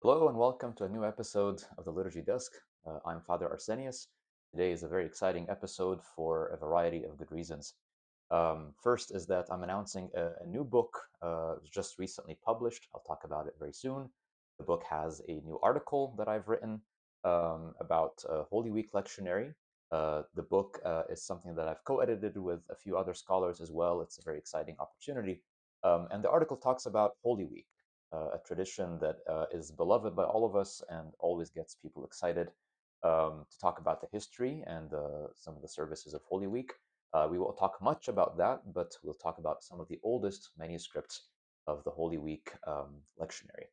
Hello and welcome to a new episode of the Liturgy Desk. I'm Father Arsenius. Today is a very exciting episode for a variety of good reasons. First is that I'm announcing a new book just recently published. I'll talk about it very soon. The book has a new article that I've written about Holy Week Lectionary. The book is something that I've co-edited with a few other scholars as well. It's a very exciting opportunity. And the article talks about Holy Week, a tradition that is beloved by all of us and always gets people excited to talk about the history and some of the services of Holy Week. We won't talk much about that, but we'll talk about some of the oldest manuscripts of the Holy Week lectionary.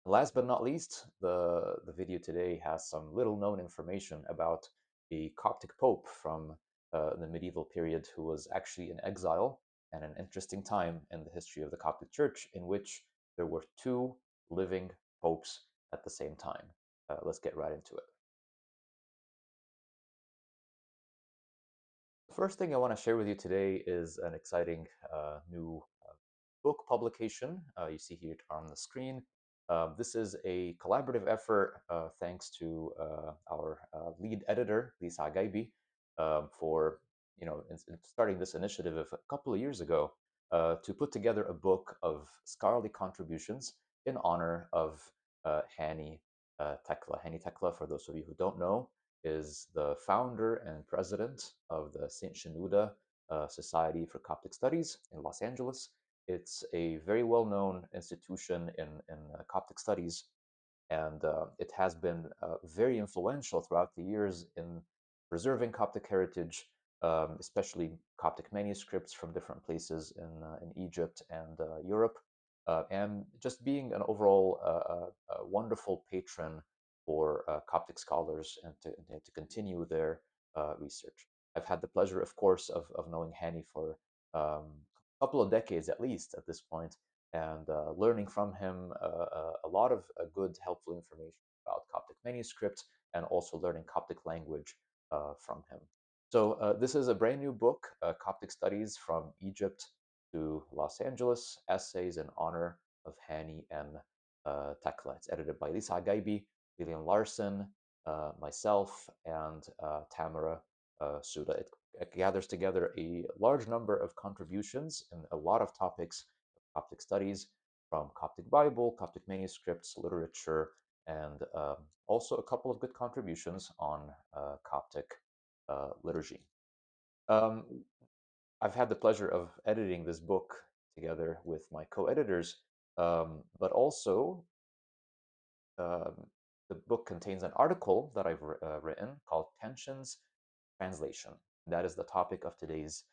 Last but not least, the video today has some little known information about a Coptic Pope from the medieval period who was actually in exile, and an interesting time in the history of the Coptic Church in which there were two living popes at the same time. Let's get right into it. The first thing I want to share with you today is an exciting new book publication. You see here on the screen. This is a collaborative effort thanks to our lead editor, Lisa Gaibi, for in starting this initiative a couple of years ago to put together a book of scholarly contributions in honor of Hani Tekla. Hani Tekla, for those of you who don't know, is the founder and president of the St. Shenouda Society for Coptic Studies in Los Angeles. It's a very well-known institution in Coptic studies, and it has been very influential throughout the years in preserving Coptic heritage, especially Coptic manuscripts from different places in Egypt and Europe, and just being an overall wonderful patron for Coptic scholars and to continue their research. I've had the pleasure, of course, of knowing Hani for a couple of decades at least at this point, and learning from him a lot of good, helpful information about Coptic manuscripts and also learning Coptic language from him. So this is a brand new book, Coptic Studies from Egypt to Los Angeles, Essays in Honor of Hani and Tekla. It's edited by Lisa Gaibi, Lillian Larson, myself, and Tamara Suda. It gathers together a large number of contributions in a lot of topics of Coptic studies, from Coptic Bible, Coptic manuscripts, literature, and also a couple of good contributions on Coptic liturgy. Um, I've had the pleasure of editing this book together with my co-editors, but also um, the book contains an article that I've written called Tensions Translation. That is the topic of today's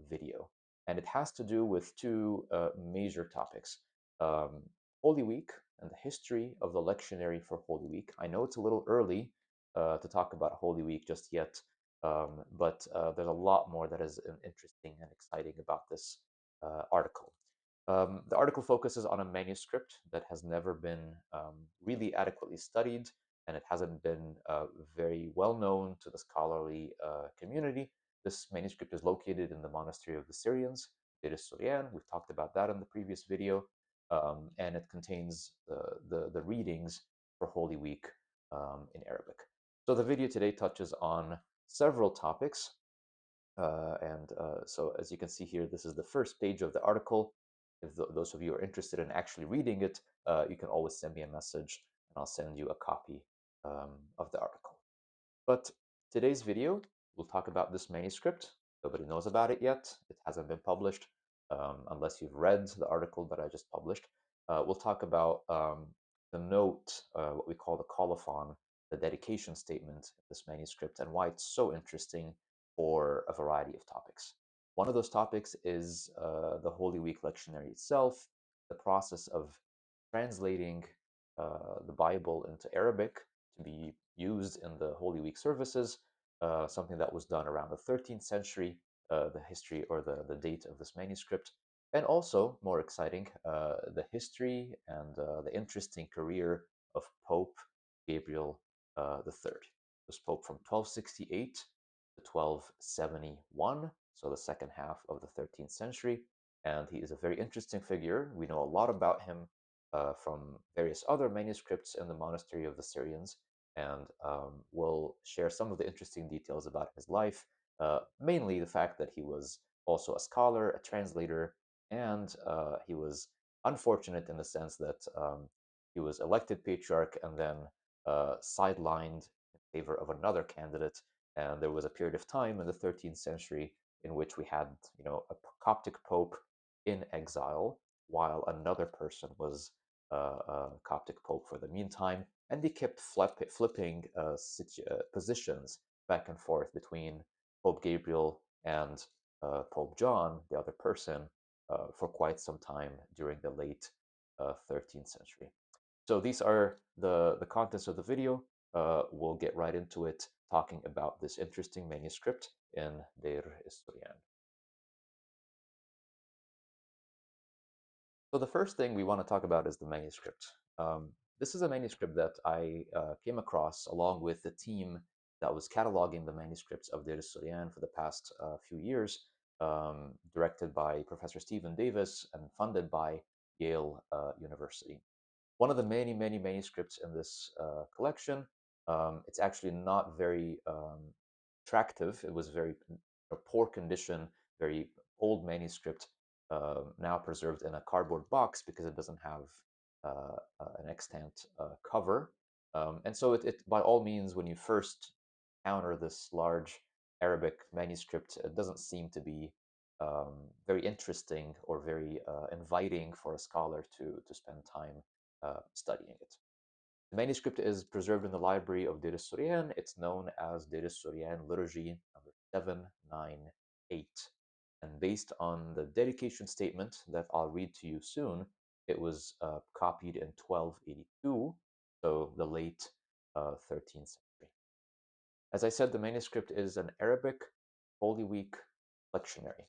video. And it has to do with two major topics. Um, Holy Week and the history of the lectionary for Holy Week. I know it's a little early to talk about Holy Week just yet, but there's a lot more that is interesting and exciting about this article. The article focuses on a manuscript that has never been really adequately studied, and it hasn't been very well known to the scholarly community. This manuscript is located in the Monastery of the Syrians, Liturgy Suryan. We've talked about that in the previous video, and it contains the readings for Holy Week in Arabic. So the video today touches on several topics, so as you can see here, this is the first page of the article. If those of you are interested in actually reading it, you can always send me a message and I'll send you a copy of the article. But today's video, we'll talk about this manuscript. Nobody knows about it yet. It hasn't been published unless you've read the article that I just published. We'll talk about the note, what we call the Colophon, the dedication statement of this manuscript, and why it's so interesting for a variety of topics. One of those topics is the Holy Week lectionary itself, the process of translating the Bible into Arabic to be used in the Holy Week services, something that was done around the 13th century, the history or the date of this manuscript, and also, more exciting, the history and the interesting career of Pope Gabriel III. He was Pope from 1268 to 1271, so the second half of the 13th century, and he is a very interesting figure. We know a lot about him from various other manuscripts in the Monastery of the Syrians, and will share some of the interesting details about his life, mainly the fact that he was also a scholar, a translator, and he was unfortunate in the sense that he was elected patriarch and then sidelined in favor of another candidate. And there was a period of time in the 13th century in which we had, a Coptic Pope in exile, while another person was Coptic Pope for the meantime, and they kept flipping positions back and forth between Pope Gabriel and Pope John, the other person, for quite some time during the late 13th century. So these are the contents of the video. We'll get right into it, talking about this interesting manuscript in Deir Istorian. So the first thing we want to talk about is the manuscript. This is a manuscript that I came across along with the team that was cataloging the manuscripts of Deir Istorian for the past few years, directed by Professor Stephen Davis and funded by Yale University. One of the many, many manuscripts in this collection. It's actually not very attractive. It was very poor condition, very old manuscript, now preserved in a cardboard box because it doesn't have an extant cover. And so by all means, when you first encounter this large Arabic manuscript, it doesn't seem to be very interesting or very inviting for a scholar to spend time studying it. The manuscript is preserved in the library of Deir Suryan. It's known as Deir Suryan Liturgy number 798. And based on the dedication statement that I'll read to you soon, it was copied in 1282, so the late 13th century. As I said, the manuscript is an Arabic Holy Week lectionary.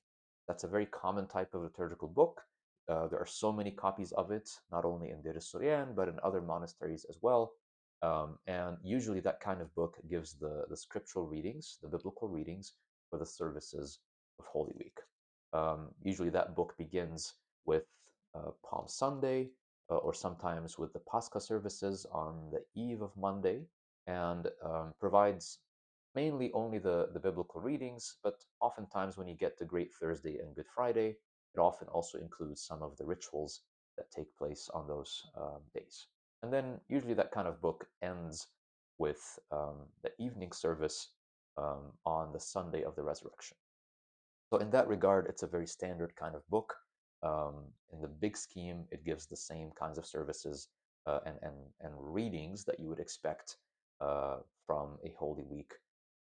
That's a very common type of liturgical book. There are so many copies of it, not only in Deir Suryan, but in other monasteries as well. And usually that kind of book gives the scriptural readings, the biblical readings for the services of Holy Week. Usually that book begins with Palm Sunday, or sometimes with the Pascha services on the eve of Monday, and provides mainly only the biblical readings, but oftentimes when you get to Great Thursday and Good Friday, it often also includes some of the rituals that take place on those days. And then usually that kind of book ends with the evening service on the Sunday of the Resurrection. So in that regard, it's a very standard kind of book. In the big scheme, it gives the same kinds of services and readings that you would expect from a Holy Week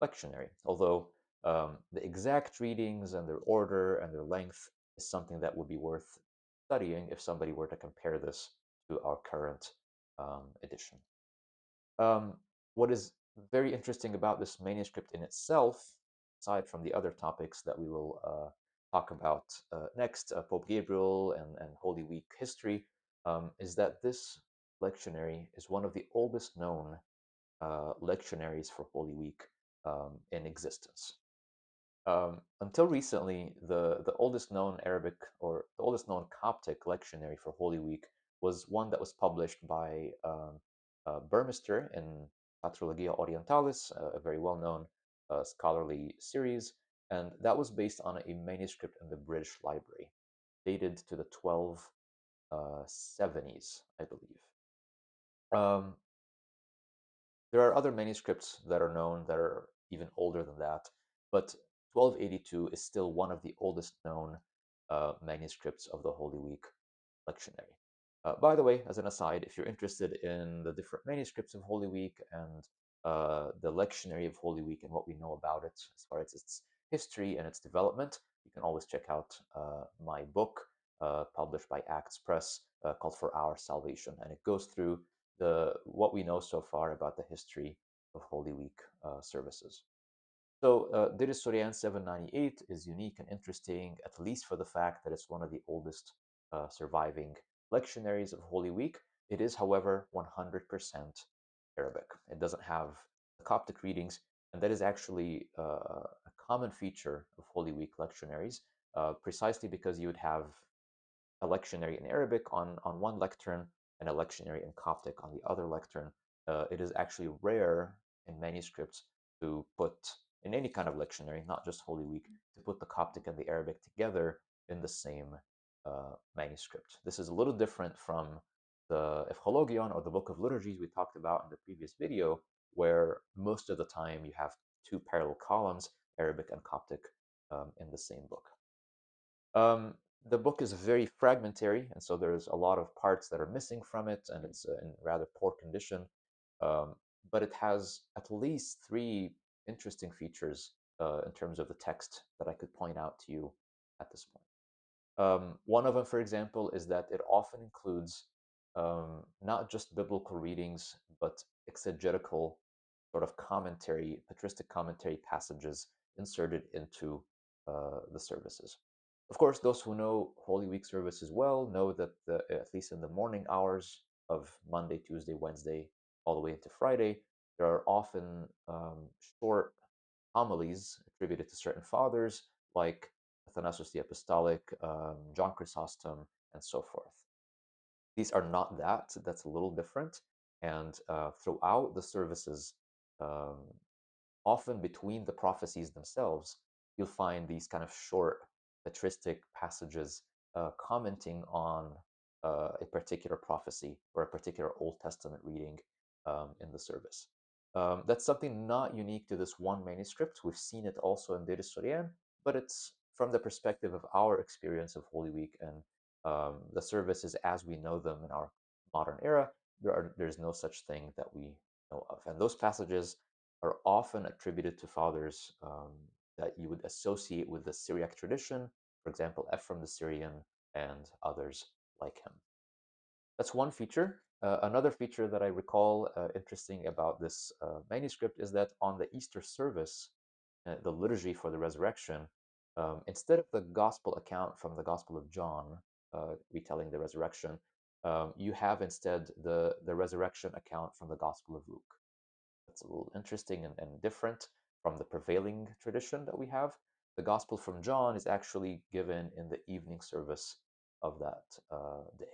lectionary. Although the exact readings and their order and their length is something that would be worth studying if somebody were to compare this to our current edition. What is very interesting about this manuscript in itself, aside from the other topics that we will talk about next, Pope Gabriel and Holy Week history, is that this lectionary is one of the oldest known lectionaries for Holy Week in existence. Until recently, the oldest known Arabic or the oldest known Coptic lectionary for Holy Week was one that was published by Burmester in Patrologia Orientalis, a very well-known scholarly series, and that was based on a manuscript in the British Library, dated to the 1270s, I believe. There are other manuscripts that are known that are even older than that, but 1282 is still one of the oldest known manuscripts of the Holy Week lectionary. By the way, as an aside, if you're interested in the different manuscripts of Holy Week and the lectionary of Holy Week and what we know about it as far as its history and its development, you can always check out my book published by Acts Press called For Our Salvation, and it goes through what we know so far about the history of Holy Week services. So Deir Suryan 798 is unique and interesting, at least for the fact that it's one of the oldest surviving lectionaries of Holy Week. It is, however, 100% Arabic. It doesn't have the Coptic readings, and that is actually a common feature of Holy Week lectionaries, precisely because you would have a lectionary in Arabic on one lectern, and a lectionary in Coptic on the other lectern, it is actually rare in manuscripts to put, in any kind of lectionary, not just Holy Week, to put the Coptic and the Arabic together in the same manuscript. This is a little different from the Epchologion or the Book of Liturgies we talked about in the previous video, where most of the time you have two parallel columns, Arabic and Coptic, in the same book. The book is very fragmentary, and so there's a lot of parts that are missing from it, and it's in rather poor condition. Um, but it has at least three interesting features in terms of the text that I could point out to you at this point. One of them, for example, is that it often includes not just biblical readings, but exegetical sort of commentary, patristic commentary passages inserted into the services. Of course, those who know Holy Week services well know that at least in the morning hours of Monday, Tuesday, Wednesday, all the way into Friday, there are often short homilies attributed to certain fathers, like Athanasius the Apostolic, John Chrysostom, and so forth. These are not that. That's a little different. And throughout the services, um, often between the prophecies themselves, you'll find these kind of short patristic passages commenting on a particular prophecy or a particular Old Testament reading in the service. That's something not unique to this one manuscript. We've seen it also in Liturgy Suryan, but it's from the perspective of our experience of Holy Week and the services as we know them in our modern era. There's no such thing that we know of. And those passages are often attributed to fathers that you would associate with the Syriac tradition, for example, Ephraim the Syrian and others like him. That's one feature. Another feature that I recall interesting about this manuscript is that on the Easter service, the liturgy for the resurrection, instead of the gospel account from the Gospel of John retelling the resurrection, you have instead the resurrection account from the Gospel of Luke. That's a little interesting and different from the prevailing tradition that we have. The Gospel from John is actually given in the evening service of that day.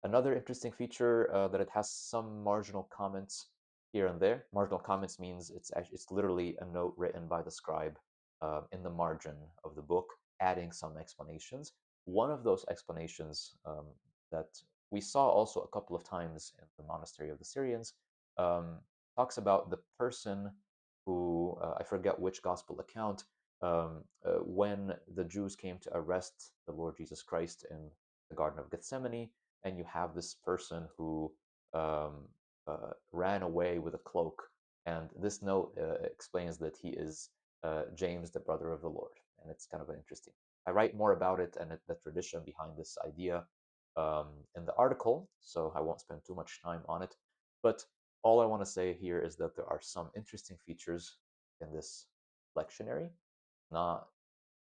Another interesting feature that it has some marginal comments here and there. Marginal comments means it's literally a note written by the scribe in the margin of the book, adding some explanations. One of those explanations that we saw also a couple of times in the Monastery of the Syrians um, talks about the person who, I forget which gospel account, when the Jews came to arrest the Lord Jesus Christ in the Garden of Gethsemane, and you have this person who um, ran away with a cloak. And this note explains that he is James, the brother of the Lord. And it's kind of interesting. I write more about it and the tradition behind this idea in the article, so I won't spend too much time on it. But all I want to say here is that there are some interesting features in this lectionary, not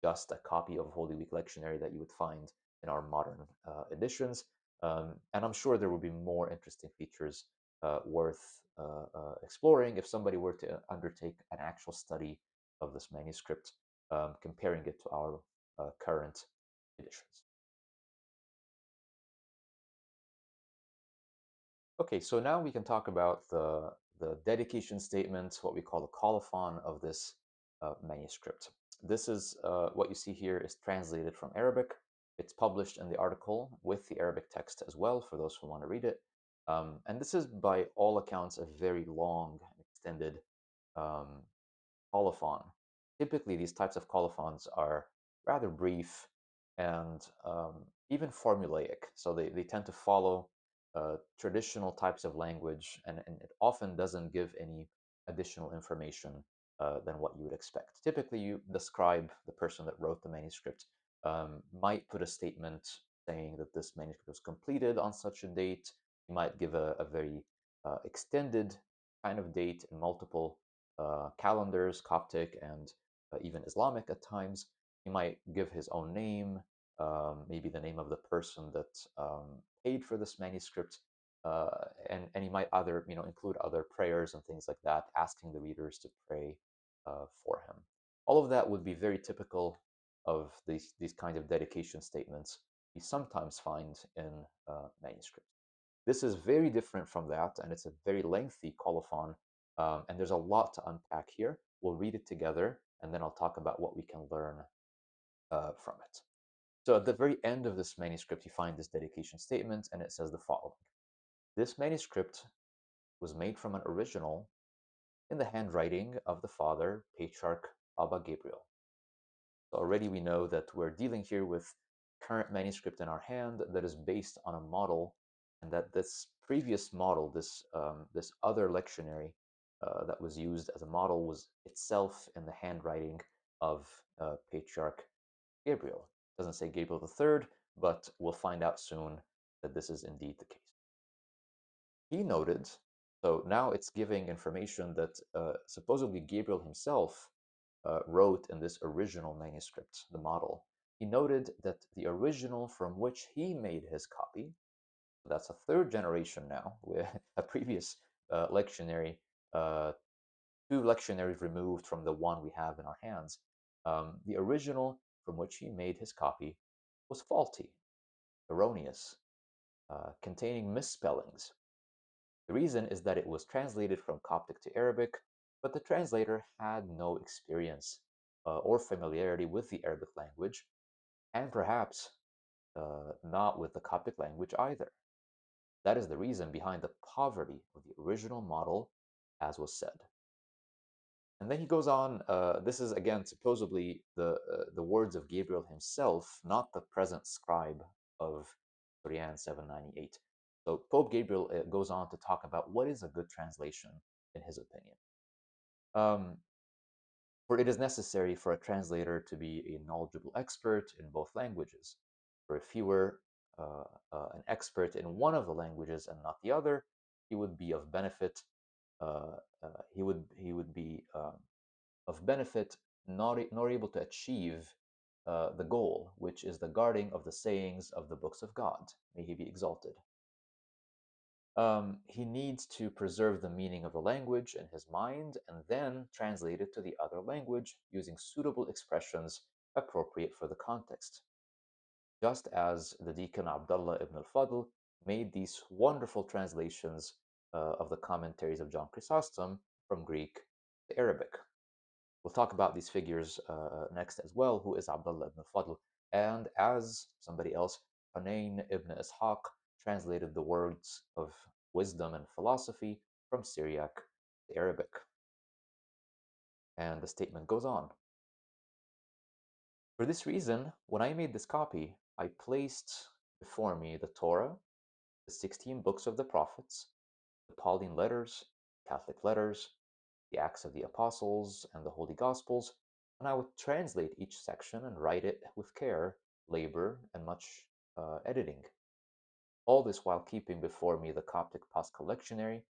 just a copy of Holy Week Lectionary that you would find in our modern editions. And I'm sure there will be more interesting features worth exploring if somebody were to undertake an actual study of this manuscript, comparing it to our current editions. Okay, so now we can talk about the dedication statement, what we call the colophon of this manuscript. This is what you see here is translated from Arabic. It's published in the article with the Arabic text as well for those who want to read it. And this is by all accounts a very long and extended um, colophon. Typically, these types of colophons are rather brief and even formulaic. So they tend to follow traditional types of language, and it often doesn't give any additional information than what you would expect. Typically, the scribe, the person that wrote the manuscript, might put a statement saying that this manuscript was completed on such a date. He might give a very extended kind of date in multiple calendars, Coptic and even Islamic at times. He might give his own name, maybe the name of the person that paid for this manuscript, and he might include other prayers and things like that, asking the readers to pray for him. All of that would be very typical of these kinds of dedication statements we sometimes find in manuscripts. This is very different from that, and it's a very lengthy colophon, and there's a lot to unpack here. We'll read it together, and then I'll talk about what we can learn from it. So at the very end of this manuscript, you find this dedication statement, and it says the following. This manuscript was made from an original in the handwriting of the father, Patriarch Abba Gabriel. So already we know that we're dealing here with current manuscript in our hand that is based on a model, and that this previous model, this other lectionary that was used as a model, was itself in the handwriting of Patriarch Gabriel. It doesn't say Gabriel III, but we'll find out soon that this is indeed the case. He noted, so now it's giving information that supposedly Gabriel himself wrote in this original manuscript, the model. He noted that the original from which he made his copy, that's a third generation now, with a previous lectionary, two lectionaries removed from the one we have in our hands. The original from which he made his copy was faulty, erroneous, containing misspellings. The reason is that it was translated from Coptic to Arabic, but the translator had no experience or familiarity with the Arabic language, and perhaps not with the Coptic language either. That is the reason behind the poverty of the original model, as was said. And then he goes on. This is again supposedly the words of Gabriel himself, not the present scribe of Suryan 798. So Pope Gabriel goes on to talk about what is a good translation in his opinion. For it is necessary for a translator to be a knowledgeable expert in both languages. For if he were an expert in one of the languages and not the other, he would be of benefit. He would be of benefit, nor able to achieve the goal, which is the guarding of the sayings of the books of God. May he be exalted. He needs to preserve the meaning of the language in his mind and then translate it to the other language using suitable expressions appropriate for the context. Just as the deacon Abdullah ibn al-Fadl made these wonderful translations of the commentaries of John Chrysostom from Greek to Arabic. We'll talk about these figures next as well, who is Abdullah ibn al-Fadl, and as somebody else, Hunayn ibn Ishaq translated the words of wisdom and philosophy from Syriac to Arabic. And the statement goes on. For this reason, when I made this copy, I placed before me the Torah, the 16 books of the prophets, the Pauline letters, Catholic letters, the Acts of the Apostles, and the Holy Gospels, and I would translate each section and write it with care, labor, and much editing. All this while keeping before me the Coptic Paschal Lectionary,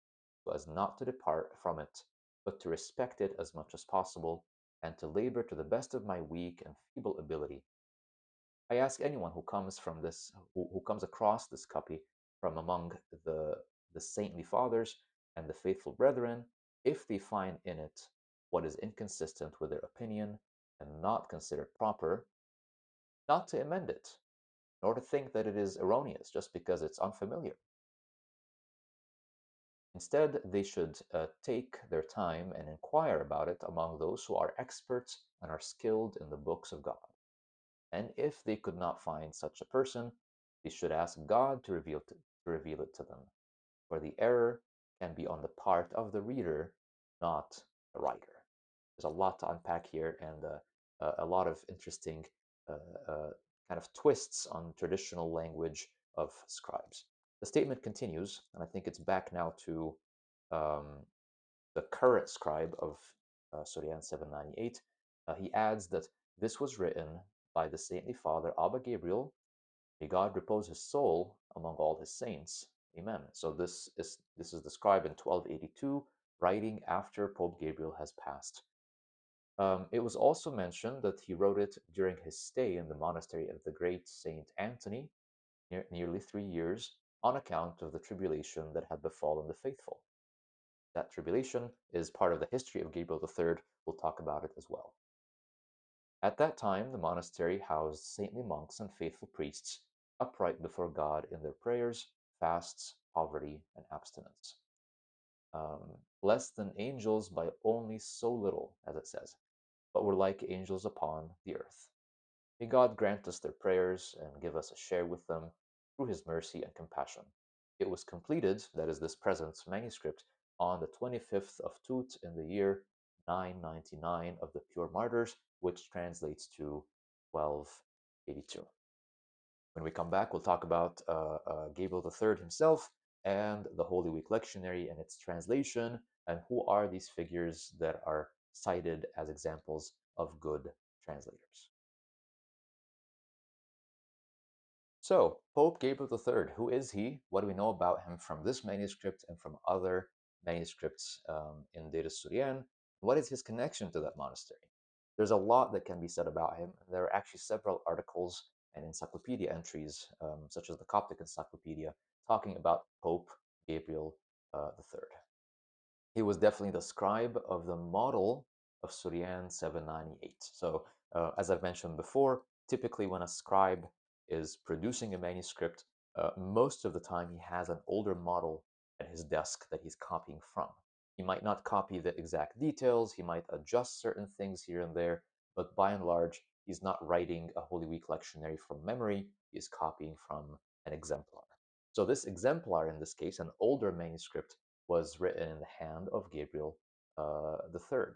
so as not to depart from it, but to respect it as much as possible, and to labor to the best of my weak and feeble ability. I ask anyone who comes from this, who comes across this copy from among the saintly fathers and the faithful brethren, if they find in it what is inconsistent with their opinion and not considered proper, not to amend it, nor to think that it is erroneous just because it's unfamiliar. Instead, they should take their time and inquire about it among those who are experts and are skilled in the books of God. And if they could not find such a person, they should ask God to reveal it to them. For the error can be on the part of the reader, not the writer. There's a lot to unpack here, and a lot of interesting kind of twists on traditional language of scribes. The statement continues, and I think it's back now to the current scribe of Suryan 798. He adds that this was written by the saintly father Abba Gabriel. May God repose his soul among all his saints. Amen. So this is the scribe in 1282, writing after Pope Gabriel has passed. It was also mentioned that he wrote it during his stay in the monastery of the great Saint Antony, nearly 3 years, on account of the tribulation that had befallen the faithful. That tribulation is part of the history of Gabriel III. We'll talk about it as well. At that time, the monastery housed saintly monks and faithful priests, upright before God in their prayers, fasts, poverty, and abstinence. Less than angels by only so little, as it says, but were like angels upon the earth. May God grant us their prayers and give us a share with them through his mercy and compassion. It was completed, that is, this present manuscript, on the 25th of Tut in the year 999 of the Pure Martyrs, which translates to 1282. When we come back, we'll talk about Gabriel III himself and the Holy Week Lectionary and its translation, and who are these figures that are cited as examples of good translators. So, Pope Gabriel III, who is he? What do we know about him from this manuscript and from other manuscripts in Data Suryan? What is his connection to that monastery? There's a lot that can be said about him. There are actually several articles and encyclopedia entries, such as the Coptic Encyclopedia, talking about Pope Gabriel III. He was definitely the scribe of the model of Suryan 798. So, as I've mentioned before, typically when a scribe is producing a manuscript, most of the time he has an older model at his desk that he's copying from. He might not copy the exact details, he might adjust certain things here and there, but by and large, he's not writing a Holy Week lectionary from memory, he is copying from an exemplar. So, this exemplar, in this case, an older manuscript, was written in the hand of Gabriel III.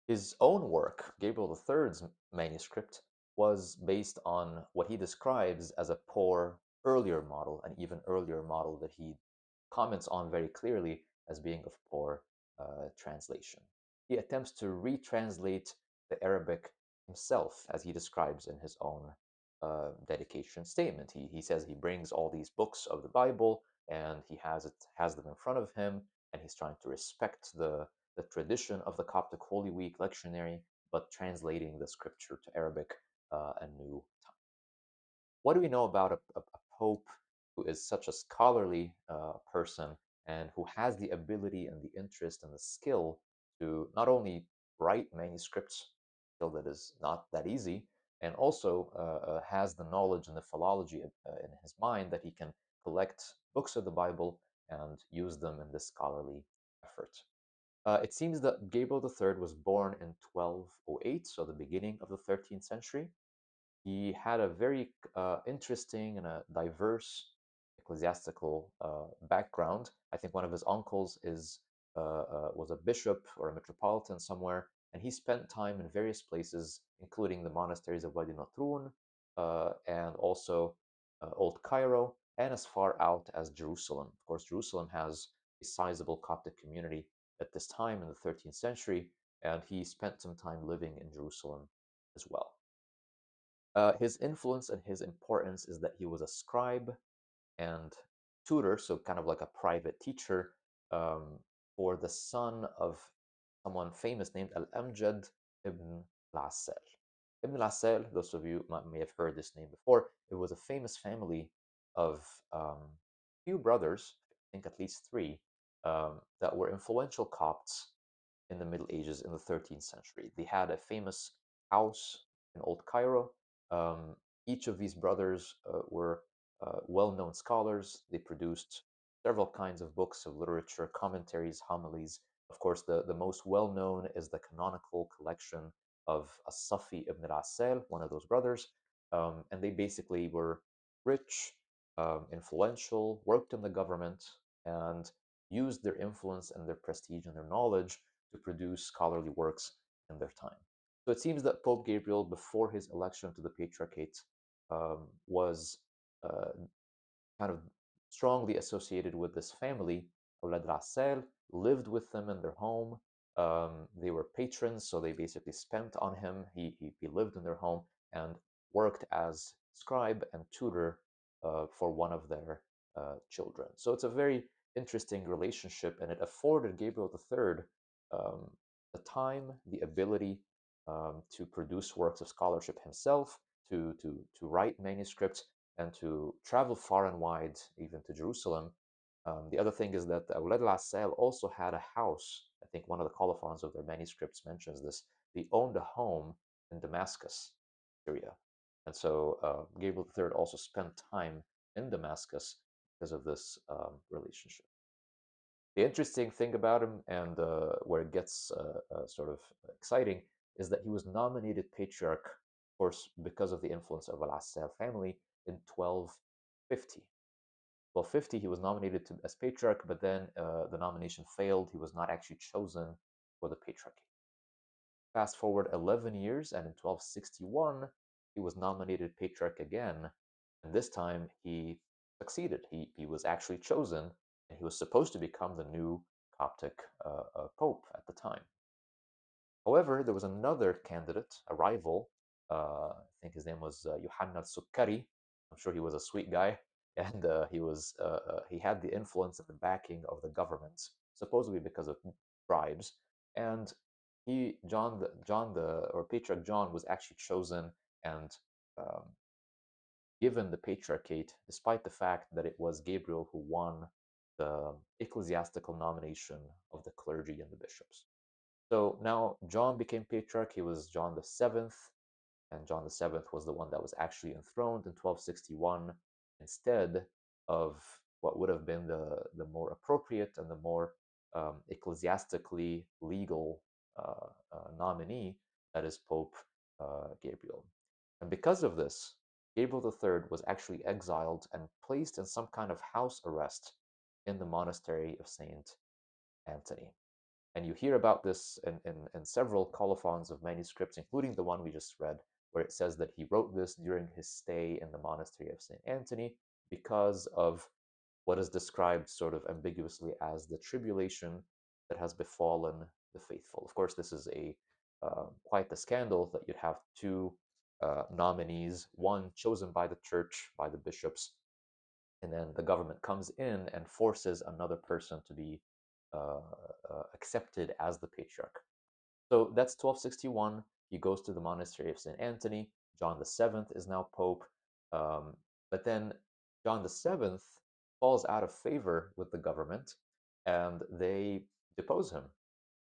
His own work, Gabriel III's manuscript, was based on what he describes as a poor earlier model, an even earlier model that he comments on very clearly as being of poor translation. He attempts to retranslate the Arabic himself, as he describes in his own dedication statement. He says he brings all these books of the Bible and has them in front of him, and he's trying to respect the tradition of the Coptic Holy Week Lectionary, but translating the scripture to Arabic anew. What do we know about a pope who is such a scholarly person and who has the ability and the interest and the skill to not only write manuscripts, skill that is not that easy, and also has the knowledge and the philology in his mind that he can collect books of the Bible and use them in this scholarly effort? It seems that Gabriel III was born in 1208, so the beginning of the 13th century. He had a very interesting and a diverse ecclesiastical background. I think one of his uncles was a bishop or a metropolitan somewhere, and he spent time in various places, including the monasteries of Wadi Natrun and also Old Cairo, and as far out as Jerusalem. Of course, Jerusalem has a sizable Coptic community at this time in the 13th century, and he spent some time living in Jerusalem as well. His influence and his importance is that he was a scribe and tutor, so kind of like a private teacher um, for the son of someone famous named Al-Amjad ibn al-Assal. Ibn al-Assal, those of you may have heard this name before, it was a famous family of few brothers, I think at least three, that were influential Copts in the Middle Ages in the 13th century. They had a famous house in Old Cairo. Um, each of these brothers were well known scholars. They produced several kinds of books of literature, commentaries, homilies. Of course, the most well known is the canonical collection of As-Safi ibn al-Assal, one of those brothers. And they basically were rich, influential, worked in the government, and used their influence and their prestige and their knowledge to produce scholarly works in their time. So it seems that Pope Gabriel, before his election to the Patriarchate, was kind of strongly associated with this family. Aulad Rassel lived with them in their home. They were patrons, so they basically spent on him. He lived in their home and worked as scribe and tutor for one of their children. So it's a very interesting relationship, and it afforded Gabriel III um, the time, the ability to produce works of scholarship himself, to write manuscripts, and to travel far and wide, even to Jerusalem. The other thing is that Awlad al-Assal also had a house. I think one of the colophons of their manuscripts mentions this. They owned a home in Damascus, Syria. And so Gabriel III also spent time in Damascus because of this relationship. The interesting thing about him, and where it gets sort of exciting, is that he was nominated patriarch, of course, because of the influence of Al-Assad family in 1250. 1250, he was nominated as patriarch, but then the nomination failed. He was not actually chosen for the patriarchy. Fast forward 11 years, and in 1261, he was nominated patriarch again, and this time he succeeded. He was actually chosen, and he was supposed to become the new Coptic pope at the time. However, there was another candidate, a rival. I think his name was Yohanna Sukkari. I'm sure he was a sweet guy, and he had the influence and the backing of the government, supposedly because of bribes. And John the or Patriarch John was actually chosen and um, given the patriarchate, despite the fact that it was Gabriel who won the ecclesiastical nomination of the clergy and the bishops. So now John became patriarch. He was John the Seventh, and John the Seventh was the one that was actually enthroned in 1261 instead of what would have been the more appropriate and the more ecclesiastically legal nominee, that is Pope Gabriel. And because of this, Gabriel III was actually exiled and placed in some kind of house arrest in the monastery of St. Antony. And you hear about this in several colophons of manuscripts, including the one we just read, where it says that he wrote this during his stay in the monastery of St. Antony because of what is described sort of ambiguously as the tribulation that has befallen the faithful. Of course, this is quite the scandal that you'd have two nominees, one chosen by the church, by the bishops, and then the government comes in and forces another person to be accepted as the patriarch. So that's 1261. He goes to the monastery of St. Antony. John the Seventh is now pope. But then John the Seventh falls out of favor with the government, and they depose him.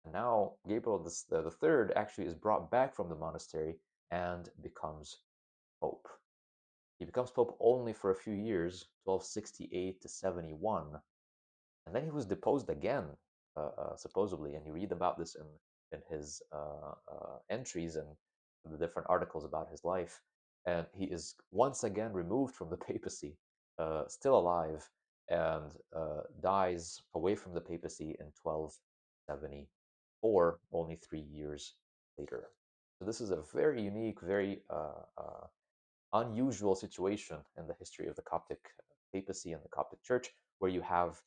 And now Gabriel the Third actually is brought back from the monastery and becomes pope. He becomes pope only for a few years, 1268 to 71, and then he was deposed again, supposedly. And you read about this in his entries and the different articles about his life. And he is once again removed from the papacy, still alive, and dies away from the papacy in 1274, only 3 years later. So this is a very unique, very unusual situation in the history of the Coptic papacy and the Coptic Church, where you have,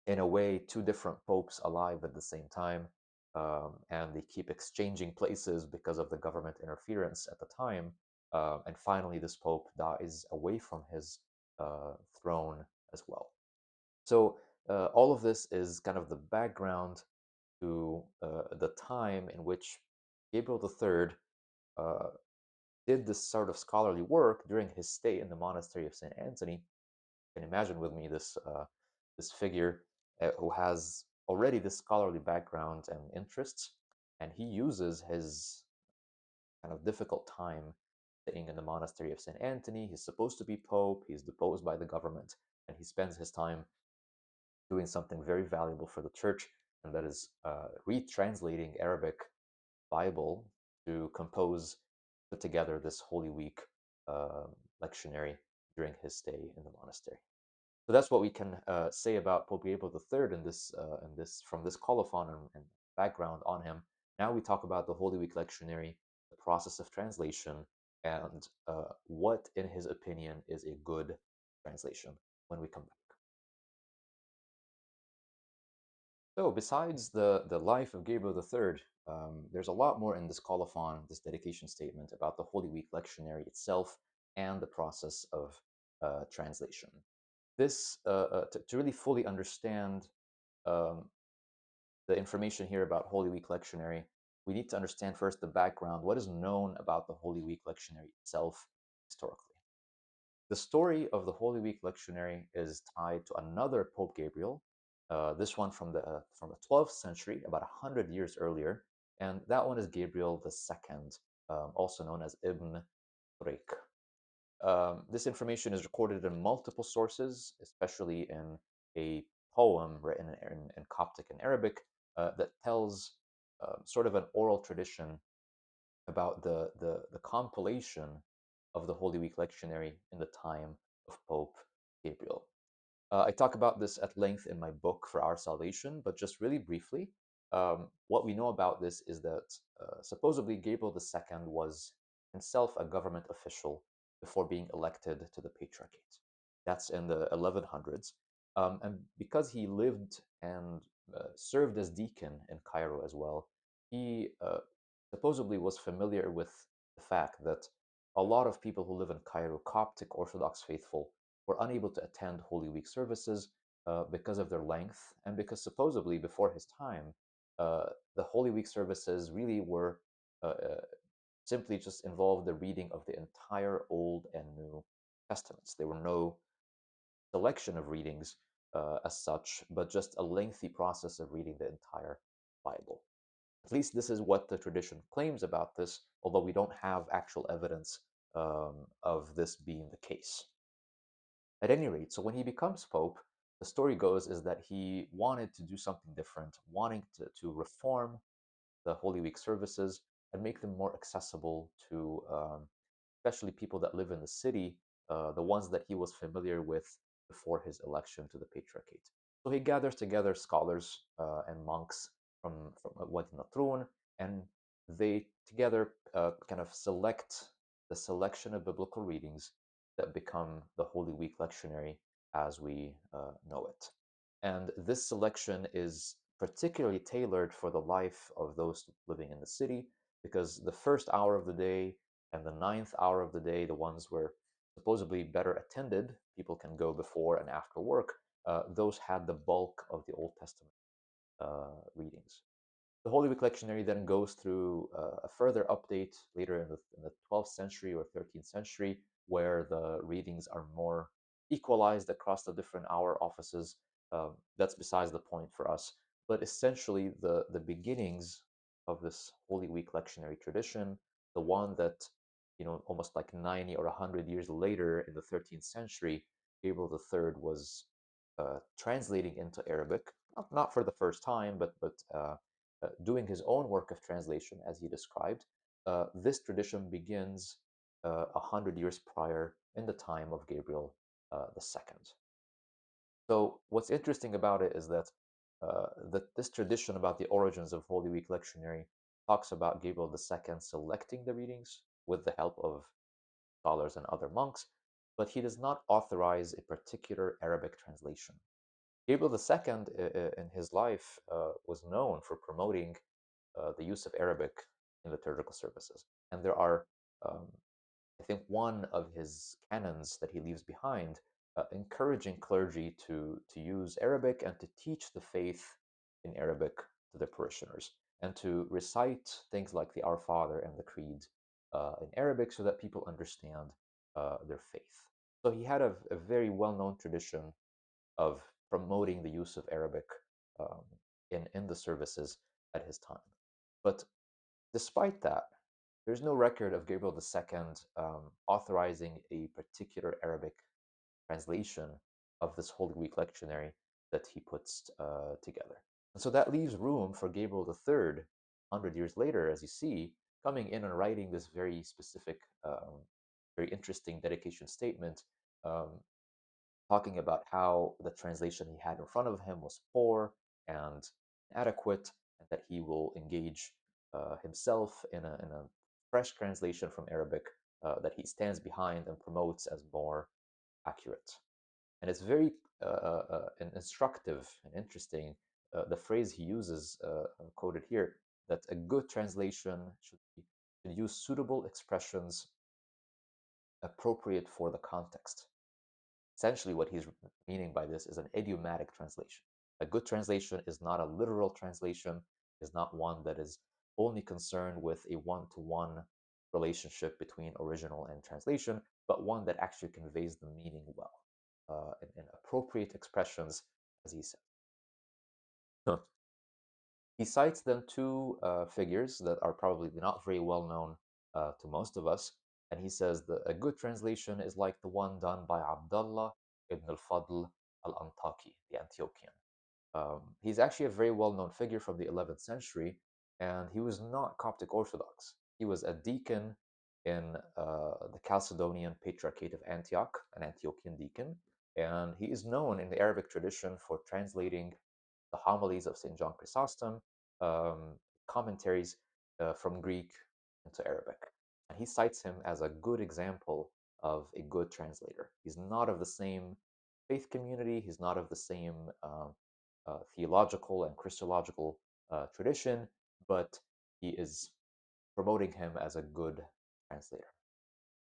in a way, two different popes alive at the same time, and they keep exchanging places because of the government interference at the time. And finally, this pope dies away from his throne as well. So all of this is kind of the background to the time in which Gabriel III did this sort of scholarly work during his stay in the monastery of St. Antony. You can imagine with me this figure who has already this scholarly background and interests, and he uses his kind of difficult time staying in the monastery of St. Antony. He's supposed to be pope, he's deposed by the government, and he spends his time doing something very valuable for the church, and that is retranslating Arabic Bible to put together this Holy Week uh, lectionary during his stay in the monastery. So that's what we can say about Pope Gabriel III from this colophon and background on him. Now we talk about the Holy Week lectionary, the process of translation, and what, in his opinion, is a good translation when we come back. So besides the life of Gabriel III, there's a lot more in this colophon, this dedication statement, about the Holy Week lectionary itself and the process of translation. To really fully understand um, the information here about Holy Week lectionary, we need to understand first the background, what is known about the Holy Week lectionary itself historically. The story of the Holy Week lectionary is tied to another Pope Gabriel, this one from the 12th century, about 100 years earlier, and that one is Gabriel II, also known as Ibn Turik. This information is recorded in multiple sources, especially in a poem written in Coptic and Arabic that tells sort of an oral tradition about the compilation of the Holy Week Lectionary in the time of Pope Gabriel. I talk about this at length in my book For Our Salvation, but just really briefly, what we know about this is that supposedly Gabriel II was himself a government official before being elected to the patriarchate. That's in the 1100s. And because he lived and served as deacon in Cairo as well, he supposedly was familiar with the fact that a lot of people who live in Cairo, Coptic Orthodox faithful, were unable to attend Holy Week services because of their length and because supposedly before his time, uh, the Holy Week services really were simply just involved the reading of the entire Old and New Testaments. There were no selection of readings as such, but just a lengthy process of reading the entire Bible. At least this is what the tradition claims about this, although we don't have actual evidence of this being the case. At any rate, so when he becomes Pope, the story goes is that he wanted to do something different, wanting to reform the Holy Week services and make them more accessible to especially people that live in the city, the ones that he was familiar with before his election to the patriarchate. So he gathers together scholars and monks from Wadi Natrun, and they together kind of select the selection of biblical readings that become the Holy Week lectionary as we know it. And this selection is particularly tailored for the life of those living in the city, because the first hour of the day and the ninth hour of the day, the ones where supposedly better attended, people can go before and after work, those had the bulk of the Old Testament readings. The Holy Week Lectionary then goes through a further update later in the 12th century or 13th century, where the readings are more equalized across the different hour offices. That's besides the point for us. But essentially, the beginnings of this Holy Week Lectionary tradition, the one that, almost like 90 or 100 years later in the 13th century, Gabriel III was translating into Arabic, not for the first time, but doing his own work of translation, as he described. This tradition begins 100 years prior in the time of Gabriel II. So what's interesting about it is that this tradition about the origins of Holy Week Lectionary talks about Gabriel II selecting the readings with the help of scholars and other monks, but he does not authorize a particular Arabic translation. Gabriel II, in his life, was known for promoting the use of Arabic in liturgical services. And there are, um, I think, one of his canons that he leaves behind encouraging clergy to use Arabic and to teach the faith in Arabic to their parishioners and to recite things like the Our Father and the Creed in Arabic so that people understand their faith. So he had a very well known tradition of promoting the use of Arabic um, in the services at his time. But despite that, there's no record of Gabriel II authorizing a particular Arabic translation of this Holy Week lectionary that he puts together. And so that leaves room for Gabriel III, 100 years later, as you see, coming in and writing this very specific, very interesting dedication statement, um, talking about how the translation he had in front of him was poor and inadequate, and that he will engage himself in a fresh translation from Arabic that he stands behind and promotes as more accurate. And it's very instructive and interesting. The phrase he uses, quoted here, that a good translation should use suitable expressions appropriate for the context. Essentially, what he's meaning by this is an idiomatic translation. A good translation is not a literal translation, is not one that is only concerned with a one-to-one relationship between original and translation, but one that actually conveys the meaning well in appropriate expressions, as he said. Huh. He cites then two figures that are probably not very well known to most of us. And he says that a good translation is like the one done by Abdullah ibn al-Fadl al-Antaki, the Antiochian. He's actually a very well-known figure from the 11th century, and he was not Coptic Orthodox. He was a deacon in the Chalcedonian Patriarchate of Antioch, an Antiochian deacon, and he is known in the Arabic tradition for translating the homilies of St. John Chrysostom, um, commentaries from Greek into Arabic. And he cites him as a good example of a good translator. He's not of the same faith community, he's not of the same theological and Christological tradition, but he is promoting him as a good translator.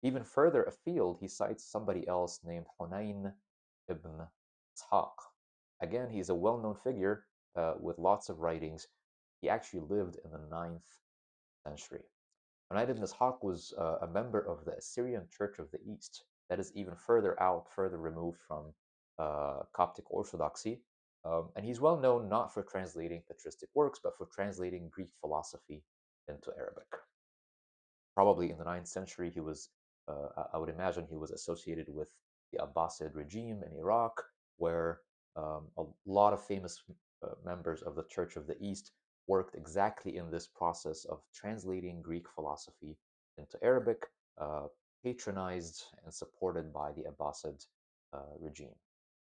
Even further afield, he cites somebody else named Hunayn ibn Ishaq. Again, he's a well known figure with lots of writings. He actually lived in the 9th century. Hunayn ibn Ishaq was a member of the Assyrian Church of the East, that is even further out, further removed from Coptic Orthodoxy. And he's well known not for translating patristic works, but for translating Greek philosophy into Arabic. Probably in the 9th century, he was, I would imagine, he was associated with the Abbasid regime in Iraq, where a lot of famous members of the Church of the East worked exactly in this process of translating Greek philosophy into Arabic, patronized and supported by the Abbasid regime.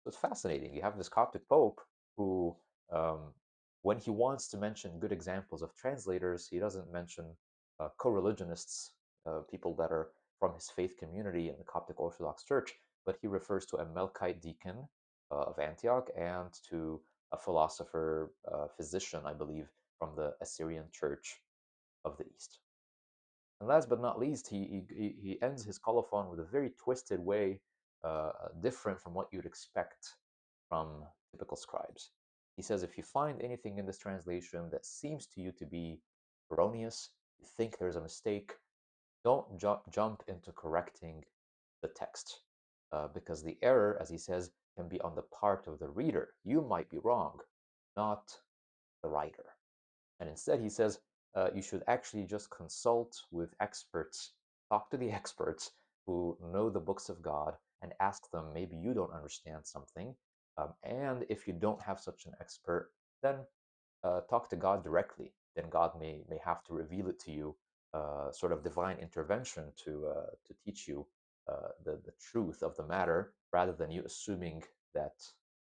So it's fascinating. You have this Coptic Pope who, um, when he wants to mention good examples of translators, he doesn't mention co-religionists, people that are from his faith community in the Coptic Orthodox Church, but he refers to a Melkite deacon of Antioch and to a philosopher, physician, I believe, from the Assyrian Church of the East. And last but not least, he ends his colophon with a very twisted way, different from what you'd expect from typical scribes. He says, if you find anything in this translation that seems to you to be erroneous, you think there's a mistake, don't jump into correcting the text, because the error, as he says, can be on the part of the reader. You might be wrong, not the writer. And instead, he says you should actually just consult with experts, talk to the experts who know the books of God, and ask them, maybe you don't understand something. And if you don't have such an expert, then talk to God directly. Then God may have to reveal it to you, sort of divine intervention to teach you the truth of the matter, rather than you assuming that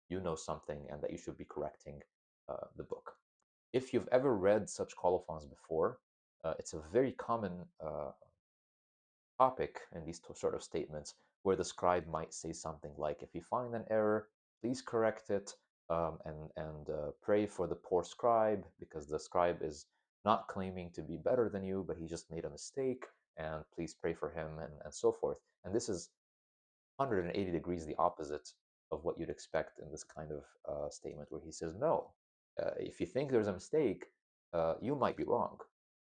you know something and that you should be correcting the book. If you've ever read such colophons before, it's a very common topic in these sort of statements where the scribe might say something like, if you find an error, please correct it, and pray for the poor scribe, because the scribe is not claiming to be better than you, but he just made a mistake, and please pray for him, and so forth. And this is 180 degrees the opposite of what you'd expect in this kind of statement, where he says, no, if you think there's a mistake, you might be wrong.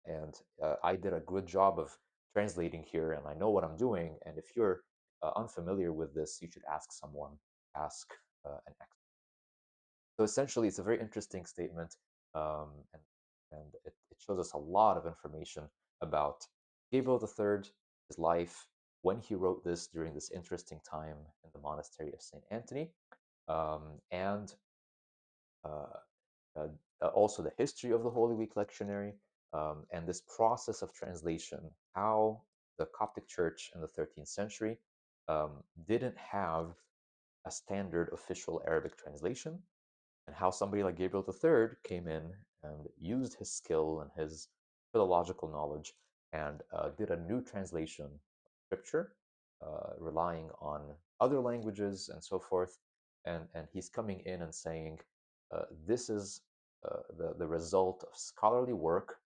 And I did a good job of translating here, and I know what I'm doing. And if you're unfamiliar with this, you should ask someone, ask an expert. So essentially, it's a very interesting statement, and it shows us a lot of information about Gabriel III, his life, when he wrote this during this interesting time in the Monastery of St. Antony, and uh, also the history of the Holy Week Lectionary, and this process of translation, how the Coptic Church in the 13th century didn't have a standard official Arabic translation, and how somebody like Gabriel III came in and used his skill and his philological knowledge and did a new translation of scripture, relying on other languages and so forth. And he's coming in and saying, this is the result of scholarly work.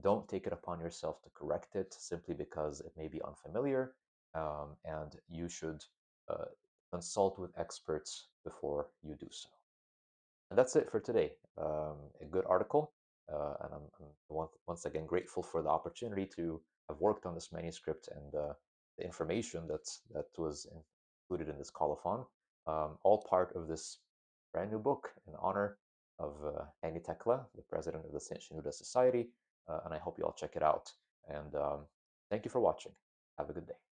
Don't take it upon yourself to correct it simply because it may be unfamiliar, and you should uh, consult with experts before you do so. And that's it for today. A good article, and I'm once again grateful for the opportunity to have worked on this manuscript and the information that was included in this colophon, all part of this brand new book in honor of Annie Tekla, the president of the St. Shenouda Society, and I hope you all check it out. And thank you for watching. Have a good day.